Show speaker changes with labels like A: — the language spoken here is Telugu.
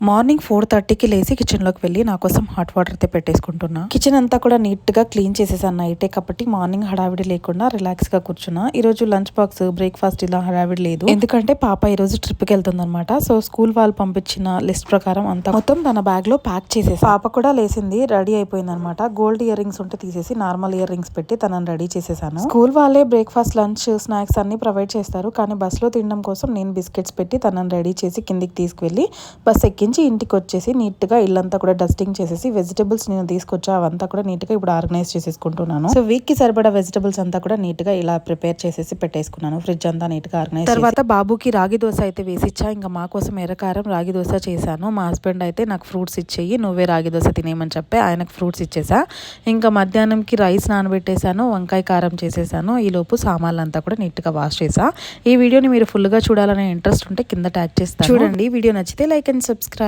A: మార్నింగ్ 4:30కి లేసి కిచెన్లోకి వెళ్ళి నా కోసం హాట్ వాటర్ అయితే పెట్టేసుకుంటున్నా. కిచెన్ అంతా కూడా నీట్గా క్లీన్ చేసేసాను నైటే, కాబట్టి మార్నింగ్ హడావిడి లేకుండా రిలాక్స్గా కూర్చున్నా. ఈరోజు లంచ్ బాక్స్ బ్రేక్ఫాస్ట్ ఇలా హడావిడి లేదు, ఎందుకంటే పాప ఈరోజు ట్రిప్కి వెళ్తుంది అనమాట. సో స్కూల్ వాళ్ళు పంపించిన లిస్ట్ ప్రకారం అంతా మొత్తం తన బ్యాగ్లో ప్యాక్ చేసేసి, పాప కూడా లేసింది, రెడీ అయిపోయింది అనమాట. గోల్డ్ ఇయర్ రింగ్స్ ఉంటే తీసేసి నార్మల్ ఇయర్ రింగ్స్ పెట్టి తనని రెడీ చేసేసాను. స్కూల్ వాళ్ళే బ్రేక్ఫాస్ట్, లంచ్, స్నాక్స్ అన్ని ప్రొవైడ్ చేస్తారు, కానీ బస్లో తినడం కోసం నేను బిస్కెట్స్ పెట్టి తనని రెడీ చేసి కిందికి తీసుకువెళ్ళి బస్ ఎక్కించి ఇంటికి వచ్చేసి నీట్గా ఇల్లంతా కూడా డస్టింగ్ చేసేసి వెజిటబుల్స్ నేను తీసుకొచ్చా అవంతా కూడా నీట్గా ఇప్పుడు ఆర్గనైజ్ చేసేసుకుంటున్నాను. సో వీక్ కి సరిపడా వెజిటబుల్స్ అంతా కూడా నీట్గా ఇలా ప్రిపేర్ చేసేసి పెట్టేసుకున్నాను. ఫ్రిడ్జ్ అంతా నీట్గా ఆర్గనైజ్. తర్వాత బాబుకి రాగి దోశ అయితే వేసిచ్చా. ఇంకా మా కోసం ఎర్రకారం రాగి దోశ చేశాను. మా హస్బెండ్ అయితే నాకు ఫ్రూట్స్ ఇచ్చేయి, నువ్వే రాగి దోశ తినేయమని చెప్పి ఆయనకు ఫ్రూట్స్ ఇచ్చేసా. ఇంకా మధ్యాహ్నంకి రైస్ నానబెట్టేశాను, వంకాయ కారం చేసేసాను. ఈ లోపు సామాన్లు అంతా కూడా నీట్గా వాష్ చేసా. ఈ వీడియోని మీరు ఫుల్గా చూడాలనే ఇంట్రెస్ట్ ఉంటే కింద ట్యాగ్ చేస్తాను చూడండి. వీడియో నచ్చితే లైక్ అండ్ సబ్స్క్రైబ్.